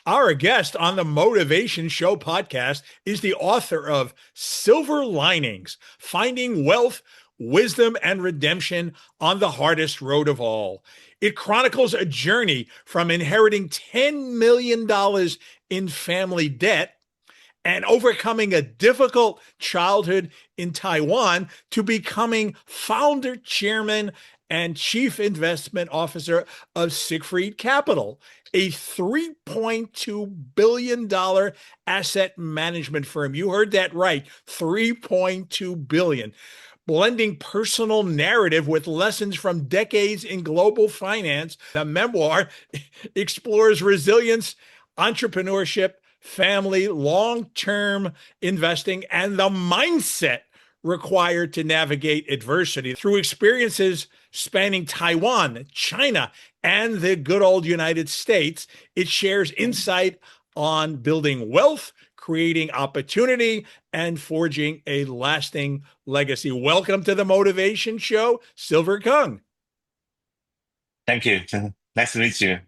Our guest on the Motivation Show podcast is the author of Silver Linings: Finding Wealth, Wisdom, and Redemption on the Hardest Road of All. It chronicles a journey from inheriting $10 million in family debt and overcoming a difficult childhood in Taiwan to becoming founder, chairman, and chief investment officer of Siegfried Capital, a $3.2 billion asset management firm. You heard that right, $3.2 billion. Blending personal narrative with lessons from decades in global finance, the memoir explores resilience, entrepreneurship, family, long-term investing, and the mindset required to navigate adversity. Through experiences spanning Taiwan, China, and the good old United States, it shares insight on building wealth, creating opportunity, and forging a lasting legacy. Welcome to the Motivation Show, Silver Kung. Thank you. Nice to meet you.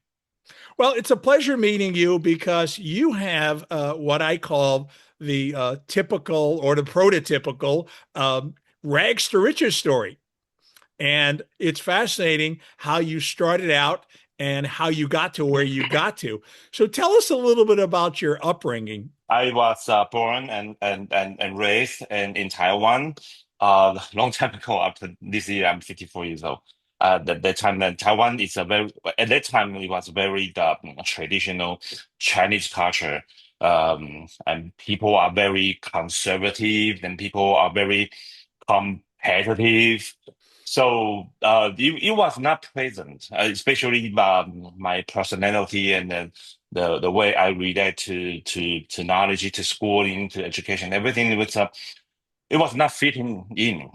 Well, it's a pleasure meeting you because you have what I call the typical or the prototypical rags to riches story. And it's fascinating how you started out and how you got to where you got to. So tell us a little bit about your upbringing. I was born and raised in Taiwan long time ago. After this year, I'm 54 years old. The time that Taiwan is a very at that time it was very traditional Chinese culture, and people are very conservative, and people are very competitive. So it was not pleasant, especially my personality and the way I relate to knowledge, to schooling, to education, everything. It was not fitting in.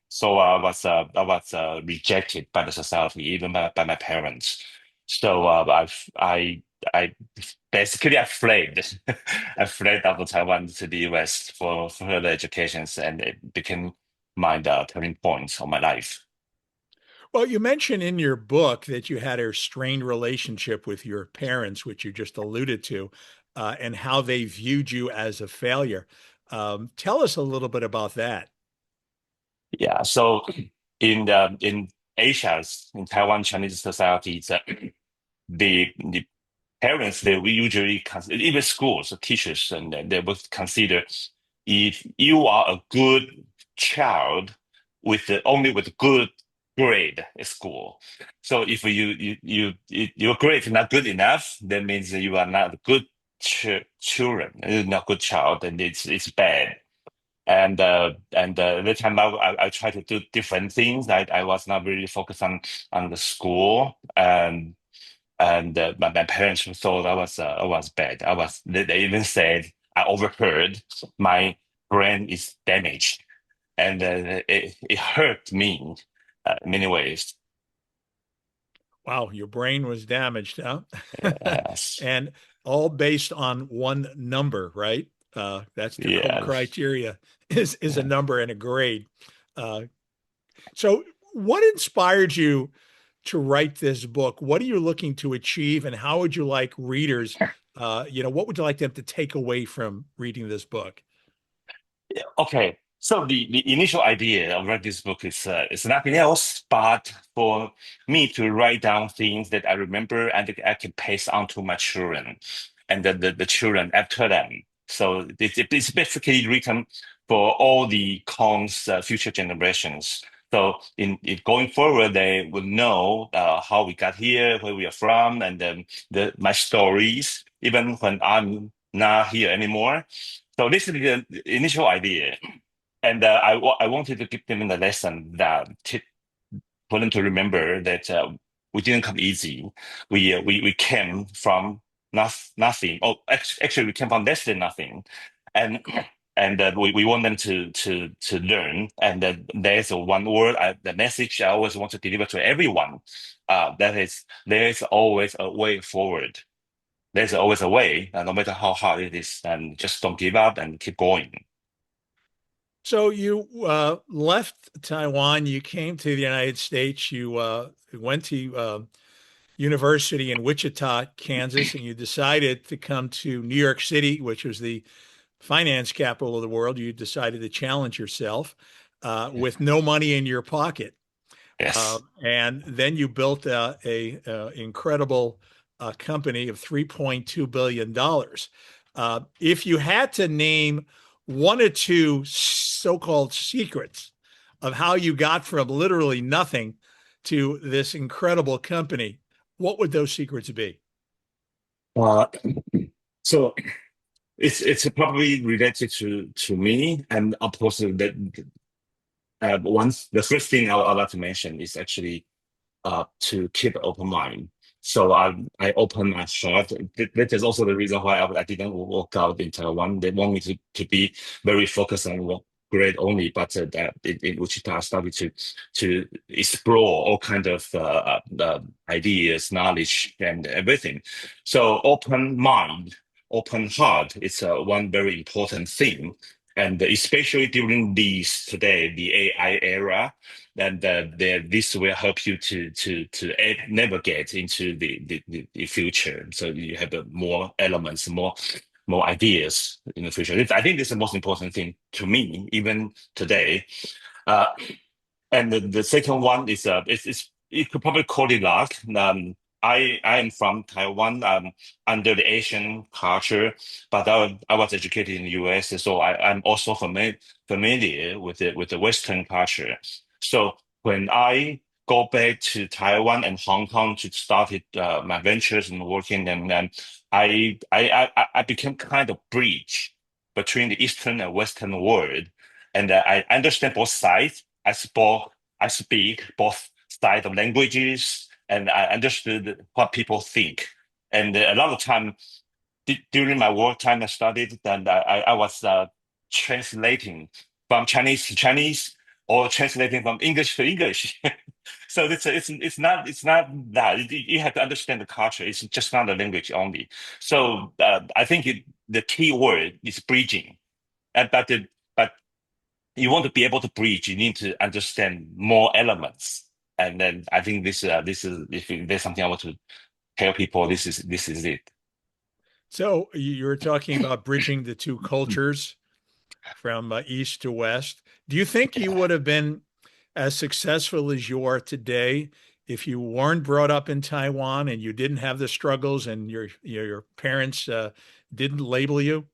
So I was rejected by the society, even by my parents. So I basically I fled. I fled out of Taiwan to the US for further educations, and it became my turning point of my life. Well, you mentioned in your book that you had a strained relationship with your parents, which you just alluded to, and how they viewed you as a failure. Tell us a little bit about that. Yeah. So in Asia's in Taiwan Chinese society, it's, the parents they will usually consider, even schools, teachers, and they would consider if you are a good child only with good grade at school. So if your grade is not good enough, that means that you are not a good children, you're not a good child, and it's bad. And at the time I tried to do different things. I was not really focused on the school, and my parents thought I was bad. They even said I overheard my brain is damaged, and it hurt me in many ways. Wow, your brain was damaged, huh? Yes, And all based on one number, right? That's the yes. criteria is a number and a grade. Uh, so, what inspired you to write this book? What are you looking to achieve, and how would you like readers? What would you like them to take away from reading this book? Yeah, okay. So the initial idea of writing this book is nothing else but for me to write down things that I remember and that I can pass on to my children and the children after them. So it's basically written for all the Kong's future generations. So in going forward, they would know how we got here, where we are from, and then my stories, even when I'm not here anymore. So this is the initial idea, and I wanted to give them the lesson that for them to remember that we didn't come easy. We came from nothing. Oh, actually, we came from less than nothing, and we want them to learn. And there's a one word, the message I always want to deliver to everyone. That is, there's always a way forward. There's always a way, no matter how hard it is, and just don't give up and keep going. So you left Taiwan, you came to the United States, you went to university in Wichita, Kansas, and you decided to come to New York City, which was the finance capital of the world. You decided to challenge yourself with no money in your pocket. Yes. And then you built a incredible company of $3.2 billion. If you had to name one or two so-called secrets of how you got from literally nothing to this incredible company, what would those secrets be? Uh, so it's probably related to me, and of course that once the first thing I like to mention is actually to keep an open mind. So I open my heart. That is also the reason why I didn't work out in Taiwan. They want me to be very focused on work grade only, but that in Wichita I started to explore all kind of ideas, knowledge, and everything. So open mind, open heart is one very important thing. And especially during these today, the AI era, and this will help you to navigate into the future. So you have more elements, more ideas in the future. I think this is the most important thing to me, even today. Uh, and the second one is you could probably call it luck. I am from Taiwan, under the Asian culture, but I was educated in the US, so I'm also familiar with the Western culture. So when I go back to Taiwan and Hong Kong to start my ventures and working, and then I became kind of bridge between the Eastern and Western world, and I understand both sides. I speak both sides of languages, and I understood what people think. And a lot of time during my work time I studied, and I was translating from Chinese to Chinese, or translating from English to English. So it's not that you have to understand the culture. It's just not the language only. So I think the key word is bridging, but you want to be able to bridge, you need to understand more elements. And then I think this is if there's something I want to tell people, this is it. So you were talking about bridging the two cultures from east to west. Do you think you would have been as successful as you are today if you weren't brought up in Taiwan and you didn't have the struggles and your parents didn't label you?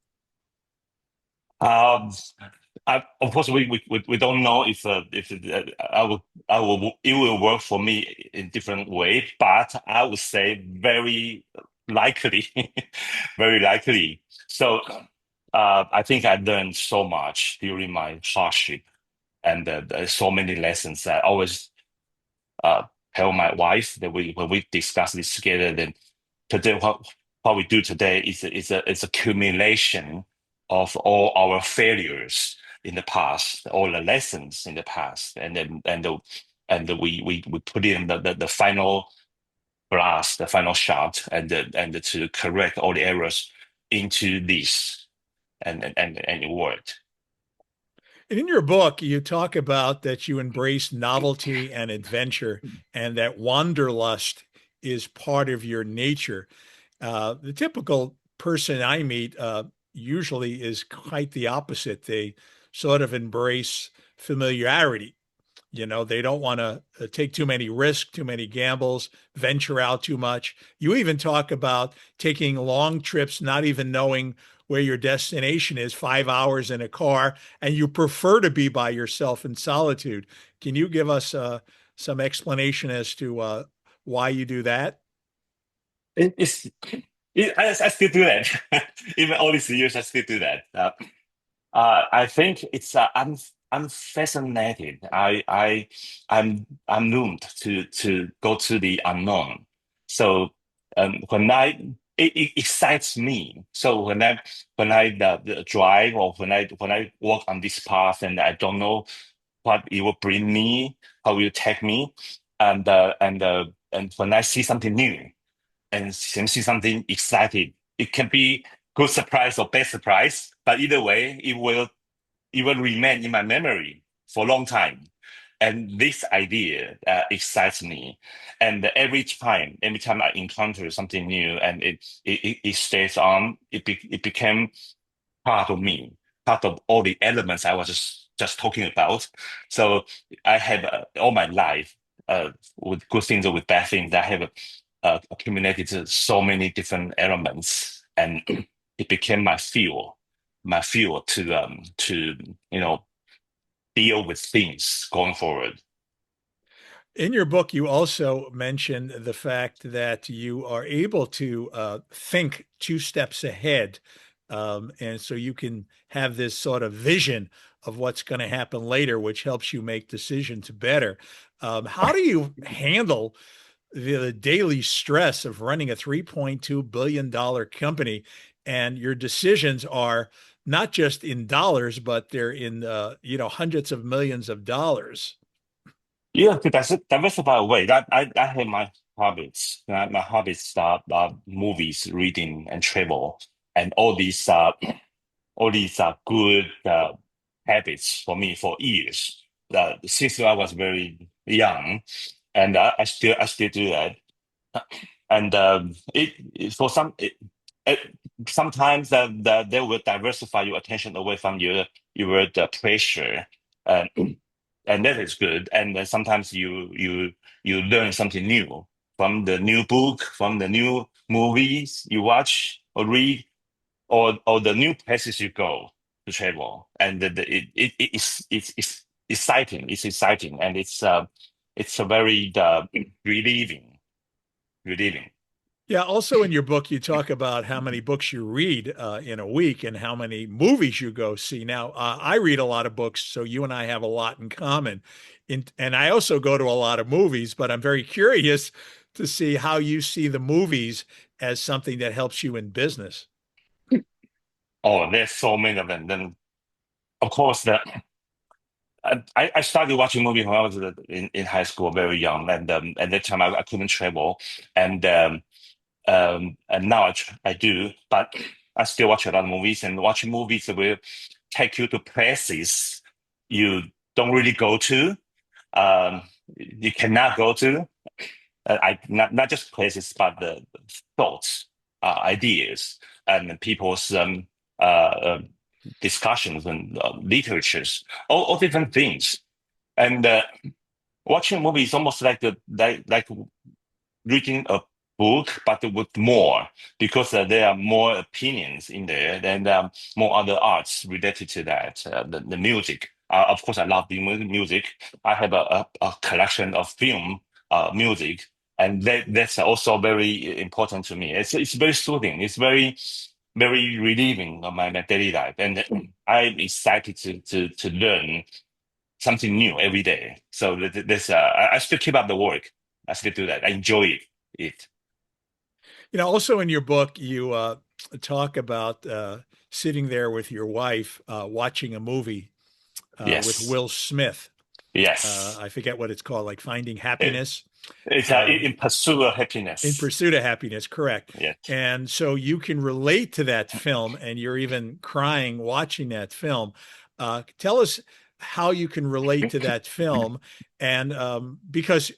Um, of course, we don't know if I will it will work for me in different way, but I would say very likely, very likely. So I think I learned so much during my hardship, and there's so many lessons. I always uh, tell my wife that when we discuss this together, then today what we do today is a accumulation of all our failures in the past, all the lessons in the past, and then we put in the final blast, the final shot, and to correct all the errors into this, and it worked. And in your book, you talk about that you embrace novelty and adventure, and that wanderlust is part of your nature. The typical person I meet usually is quite the opposite. They sort of embrace familiarity. They don't want to take too many risks, too many gambles, venture out too much. You even talk about taking long trips, not even knowing where your destination is, 5 hours in a car, and you prefer to be by yourself in solitude. Can you give us some explanation as to why you do that? It's I still do that. Even all these years, I still do that. I think I'm fascinated. I'm doomed to go to the unknown. So when it excites me. So when I drive, or when I walk on this path, and I don't know what it will bring me, how it will take me, and when I see something new, and see something exciting. It can be good surprise or bad surprise, but either way, it will remain in my memory for a long time. And this idea excites me. And every time I encounter something new, and it stays on, it became part of me, part of all the elements I was just talking about. So I have all my life, with good things or with bad things, I have accumulated so many different elements, and it became my fuel to deal with things going forward. In your book, you also mention the fact that you are able to think two steps ahead. And so you can have this sort of vision of what's going to happen later, which helps you make decisions better. How do you handle the daily stress of running a $3.2 billion company, and your decisions are not just in dollars, but they're in hundreds of millions of dollars? Yeah, to diversify away. I have my hobbies. My hobbies are movies, reading, and travel, and all these are good habits for me for years. Since I was very young, and I still do that. And for it, sometimes they will diversify your attention away from your pressure, and and that is good. And then sometimes you learn something new from the new book, from the new movies you watch or read, or the new places you go to travel. And it's exciting. It's exciting, and it's a very relieving, relieving. Yeah. Also, in your book, you talk about how many books you read in a week and how many movies you go see. Now, I read a lot of books, so you and I have a lot in common. And I also go to a lot of movies, but I'm very curious to see how you see the movies as something that helps you in business. Oh, there's so many of them. Then, of course, I started watching movies when I was in high school, very young, and at that time I couldn't travel, and and now I do, but I still watch a lot of movies, and watching movies will take you to places you don't really go to, you cannot go to. I not just places, but the thoughts, ideas, and people's uh, discussions and literatures, all different things. And watching a movie is almost like like reading a book, but with more, because there are more opinions in there, and more other arts related to that. The music, of course, I love the music. I have a collection of film music, and that's also very important to me. It's very soothing. It's very relieving of my daily life, and I'm excited to learn something new every day. So this I still keep up the work. I still do that. I enjoy it. Also in your book, you talk about sitting there with your wife watching a movie with Yes. Will Smith. Yes. I forget what it's called, like Finding It, Happiness. it's Um, in pursuit of in happiness. Pursuit of Happiness, correct. Yeah. And so you can relate to that film, and you're even crying watching that film. Tell us how you can relate to that film, and because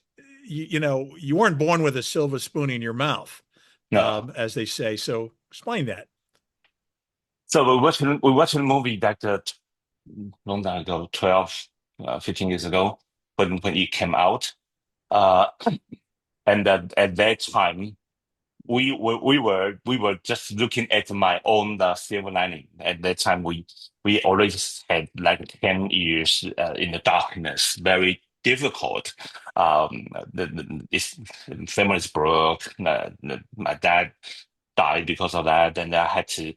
you weren't born with a silver spoon in your mouth, No. as they say. So explain that. So we watched a movie that long time ago, 12, 15 years ago, when it came out. Uh, and at that time, we were just looking at my own silver lining. At that time, we already had like 10 years in the darkness, very difficult. This family is broke. My dad died because of that, and I had to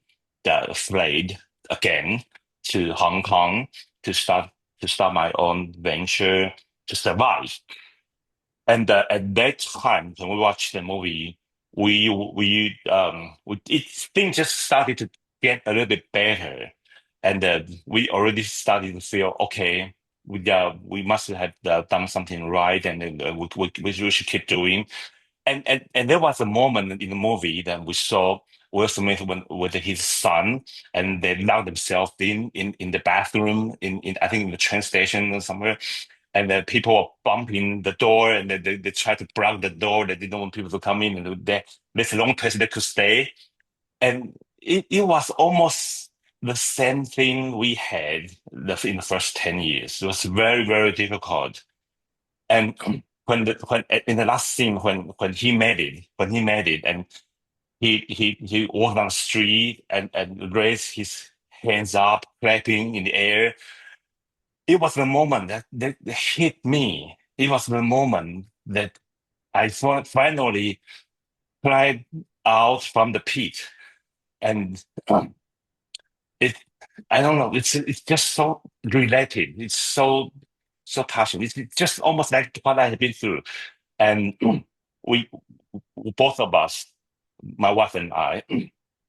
flee again to Hong Kong to start my own venture to survive. And at that time, when we watched the movie, things just started to get a little bit better, and we already started to feel okay. We must have done something right, and then we should keep doing. And there was a moment in the movie that we saw Will Smith with his son, and they locked themselves in the bathroom in I think in the train station or somewhere, and then people were bumping the door, and they tried to block the door. They didn't want people to come in, and there's a long place they could stay. And it was almost the same thing we had in the first 10 years. It was very, very difficult. And when in the last scene, when he made it, and he walked down the street and raised his hands up, clapping in the air. It was the moment that hit me. It was the moment that I finally climbed out from the pit, and it. I don't know. It's just so related. It's so touching. It's just almost like what I have been through, and we both of us, my wife and I,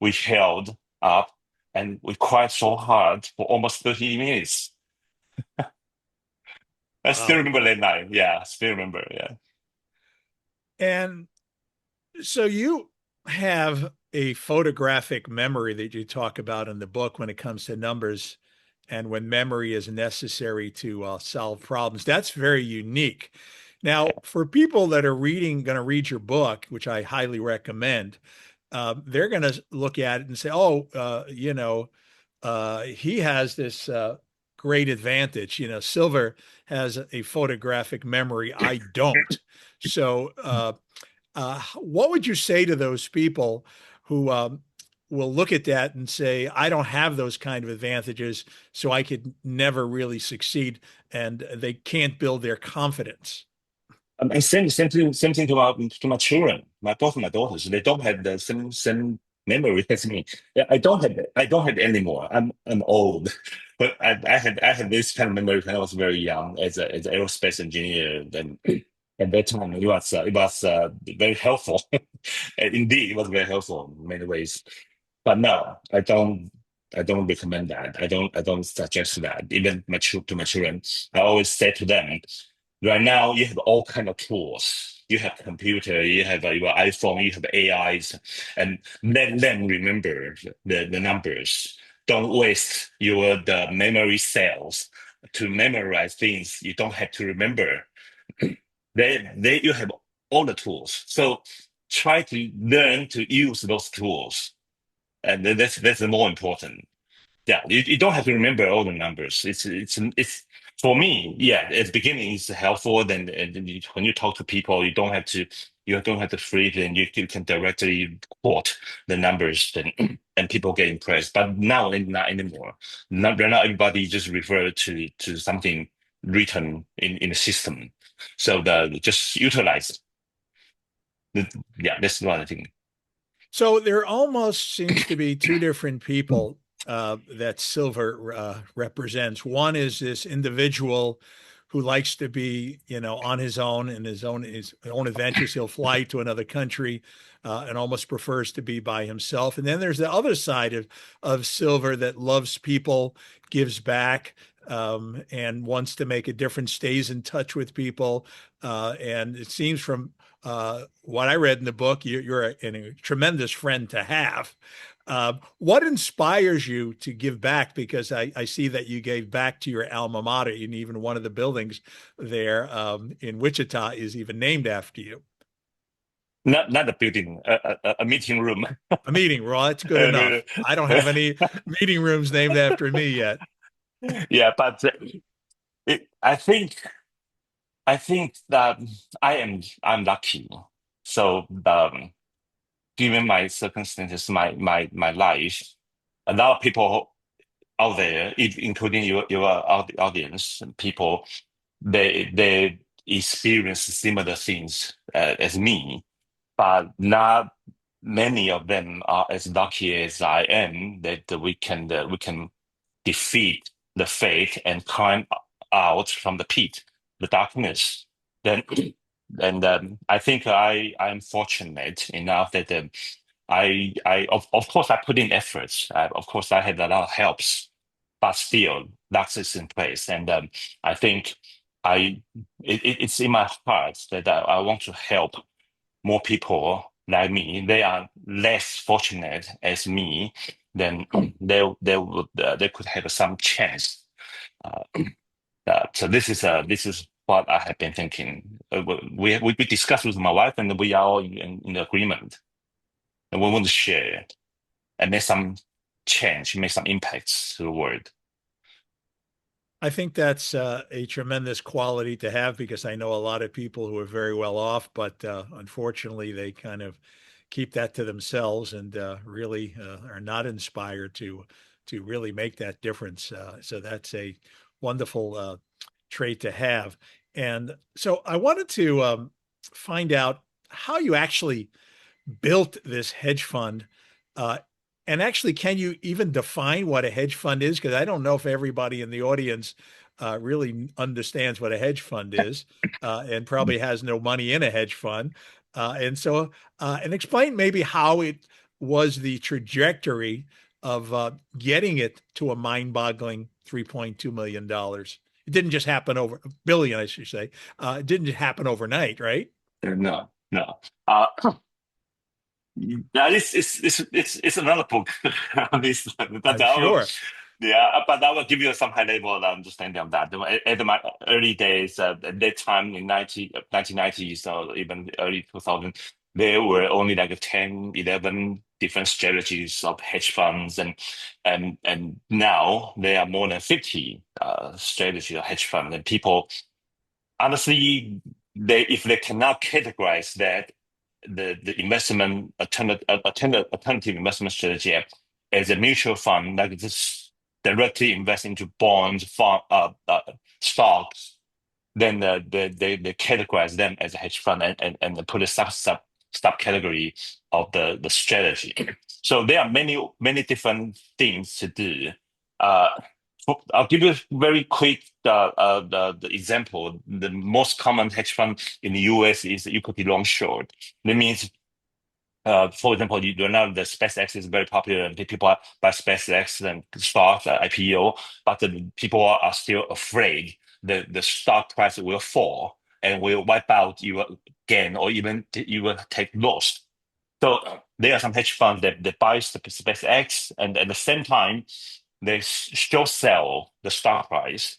we held up and we cried so hard for almost 30 minutes. I still Wow. remember that night. Yeah, I still remember. Yeah. And so you have a photographic memory that you talk about in the book when it comes to numbers and when memory is necessary to solve problems. That's very unique. Now, for people that are going to read your book, which I highly recommend, they're going to look at it and say, oh, he has this great advantage. Silver has a photographic memory. I don't. So, what would you say to those people who will look at that and say, I don't have those kind of advantages, so I could never really succeed, and they can't build their confidence? And same thing to my children, both my daughters. They don't have the same memory as me. Yeah, I don't have it anymore. I'm old, but I had this kind of memory when I was very young as an aerospace engineer. Then at that time it was very helpful. And indeed, it was very helpful in many ways. But no, I don't recommend that. I don't suggest that. Even to my children, I always say to them, right now you have all kind of tools. You have computer, you have your iPhone, you have AIs, and let them remember the numbers. Don't waste the memory cells to memorize things you don't have to remember. You have all the tools. So try to learn to use those tools, and that's the more important. Yeah, you don't have to remember all the numbers. It's for me. Yeah, at the beginning it's helpful. Then when you talk to people, you don't have to freeze, and you can directly quote the numbers, and people get impressed. But now not anymore. Right now everybody just refer to something written in the system. So just utilize it. Yeah, that's one thing. So there almost seems to be two different people that silver represents. One is this individual who likes to be, on his own and his own adventures. He'll fly to another country and almost prefers to be by himself. And then there's the other side of silver that loves people, gives back, and wants to make a difference, stays in touch with people. And it seems from what I read in the book, you're a tremendous friend to have. What inspires you to give back? Because I see that you gave back to your alma mater, and even one of the buildings there in Wichita is even named after you. Not a building, a meeting room. A meeting, well, that's good enough. I don't have any meeting rooms named after me yet. Yeah, but I think that I'm lucky. So given my circumstances, my life, a lot of people out there, including your audience, people, they experience similar things as me, but not many of them are as lucky as I am that we can defeat the fate and climb out from the pit, the darkness. Then, and I think I am fortunate enough that of course I put in efforts. Of course I had a lot of helps, but still that is in place. And I think it's in my heart that I want to help more people like me. They are less fortunate as me, then they could have some chance. So this is what I have been thinking. We discussed with my wife, and we are all in agreement. And we want to share and make some change, make some impacts to the world. I think that's a tremendous quality to have because I know a lot of people who are very well off, but unfortunately, they kind of keep that to themselves and really are not inspired to really make that difference. So that's a wonderful trait to have. And so I wanted to find out how you actually built this hedge fund. Uh, and actually, can you even define what a hedge fund is? Because I don't know if everybody in the audience really understands what a hedge fund is and probably has no money in a hedge fund. And explain maybe how it was the trajectory of getting it to a mind-boggling $3.2 million. It didn't just happen over billion, I should say. It didn't just happen overnight, right? No, no. Yeah, it's another book. This, that I'm I will, sure. yeah, but I will give you some high level understanding of that. At my early days, at that time in 1990s or even early 2000, there were only like 10, 11 different strategies of hedge funds, and now there are more than 50 strategies of hedge funds, and people honestly, if they cannot categorize that the investment alternative investment strategy as a mutual fund, like this directly invest into bonds, stocks, then they categorize them as a hedge fund and put a subcategory of the strategy. So there are many different things to do. Uh, I'll give you a very quick the example. The most common hedge fund in the US is equity long short. That means for example, you know the SpaceX is very popular and people buy SpaceX and stocks, IPO, but the people are still afraid the stock price will fall and will wipe out your gain or even you will take loss. So there are some hedge funds that buys the SpaceX and at the same time they short sell the stock price.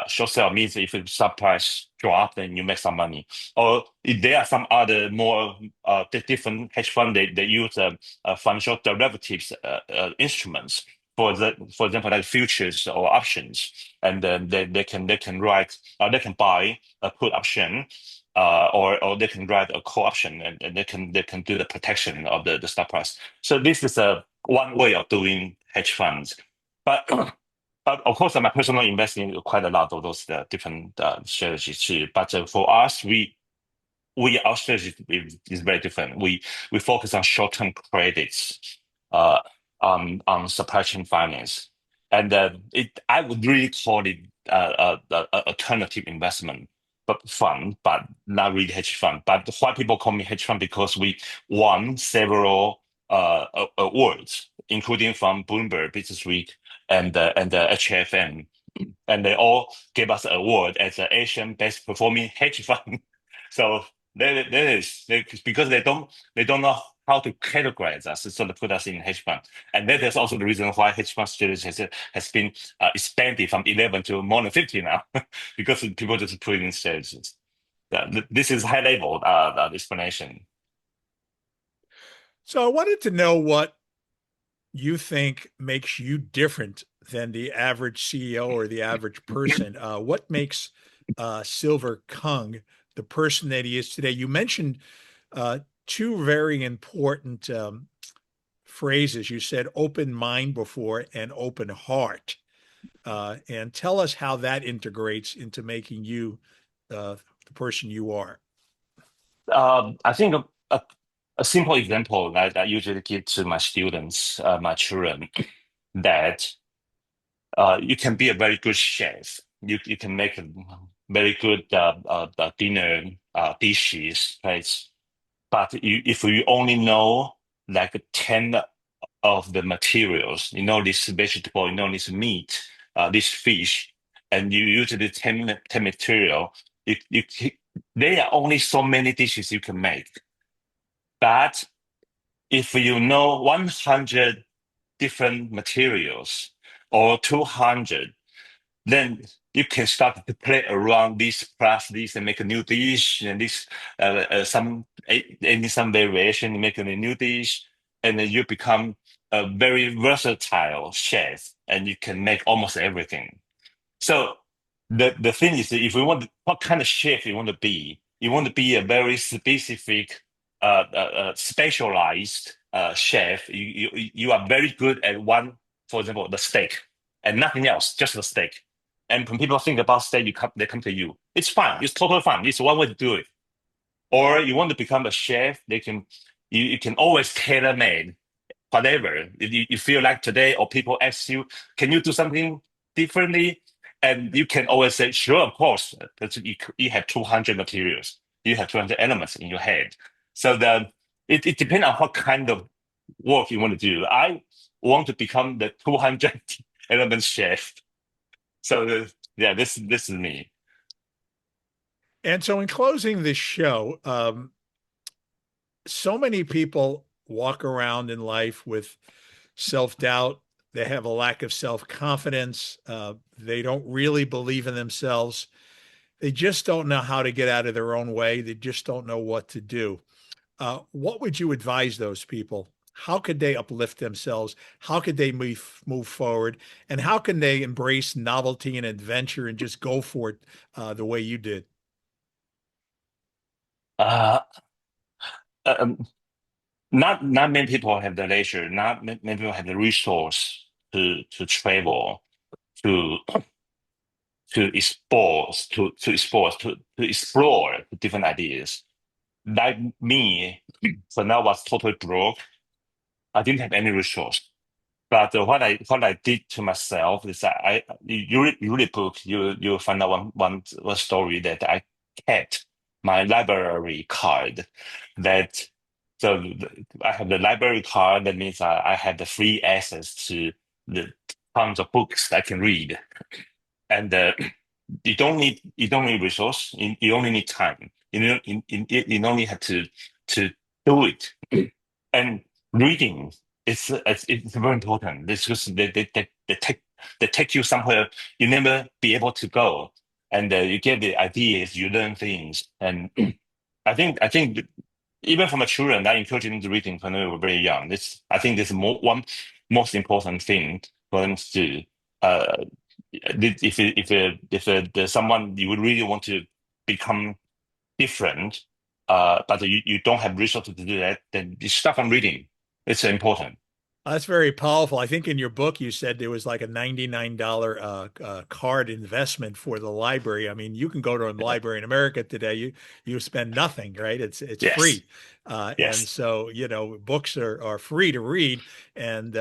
Short sell means if the stock price drop, then you make some money. Or if there are some other more different hedge fund, they use financial derivatives instruments for example like futures or options, and then they can write they can buy a put option. Or they can write a call option and they can do the protection of the stock price. So this is a one way of doing hedge funds. But of course, I'm personally investing in quite a lot of those different strategies too. But for us, we our strategy is very different. We focus on short-term credits, uh, on supply chain finance, and I would really call it alternative investment but fund, but not really hedge fund. But why people call me hedge fund because we won several awards, including from Bloomberg Business Week and the HFM, and they all gave us an award as the Asian best performing hedge fund. So because they don't know how to categorize us, so they put us in hedge fund, and that is also the reason why hedge fund strategy has been expanded from 11 to more than 50 now, because people just put it in strategies. This is high level explanation. So I wanted to know what you think makes you different than the average CEO or the average person. What makes Silver Kung the person that he is today? You mentioned uh, two very important phrases. You said open mind before and open heart. And tell us how that integrates into making you the person you are. I think a simple example that I usually give to my students, my children, that you can be a very good chef. You can make a very good dinner dishes, right? But if you only know like 10 of the materials, you know this vegetable, you know this meat, this fish, and you use the 10 material, you there are only so many dishes you can make. But if you know 100 different materials or 200, then you can start to play around this plus this and make a new dish, and this some variation, make a new dish, and then you become a very versatile chef, and you can make almost everything. So the thing is, if you want, what kind of chef you want to be? You want to be a very specific, specialized chef. You are very good at one, for example, the steak, and nothing else, just the steak. And when people think about steak, they come to you. It's fine. It's totally fine. It's one way to do it. Or you want to become a chef, you can always tailor made whatever. If you feel like today, or people ask you, can you do something differently? And you can always say, sure, of course, because you have 200 materials, you have 200 elements in your head. So it depends on what kind of work you want to do. I want to become the 200 element chef. So yeah, this is me. And so, in closing this show, so many people walk around in life with self-doubt. They have a lack of self-confidence. They don't really believe in themselves. They just don't know how to get out of their own way. They just don't know what to do. What would you advise those people? How could they uplift themselves? How could they move forward? And how can they embrace novelty and adventure and just go for it the way you did? Uh, um, not many people have the leisure. Not many people have the resource to travel, to to explore different ideas. Like me, so now I was totally broke. I didn't have any resource. But what I did to myself is that you read a book, you find out one story that I kept my library card. That so I have the library card. That means I have the free access to the tons of books I can read. And you don't need resource. You only need time. You only have to do it. And reading it's very important. It's just they take you somewhere you never be able to go, and you get the ideas, you learn things, and I think even for my children, I encourage them to reading when they were very young. I think this is one most important thing for them to do. If there's someone you would really want to become different, but you don't have resources to do that, then you start from reading. It's important. That's very powerful. I think in your book you said there was like a $99 card investment for the library. I mean, you can go to a library in America today. You spend nothing, right? It's Yes, free, and yes. so books are free to read, and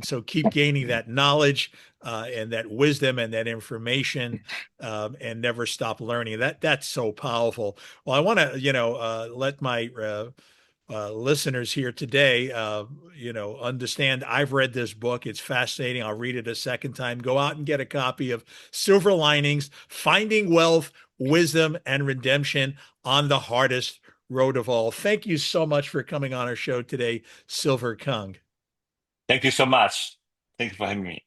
so keep gaining that knowledge and that wisdom and that information, and never stop learning. That's so powerful. Well, I want to let my listeners here today, understand I've read this book. It's fascinating. I'll read it a second time. Go out and get a copy of Silver Linings, Finding Wealth, Wisdom, and Redemption on the Hardest Road of All. Thank you so much for coming on our show today, Silver Kung. Thank you so much. Thank you for having me.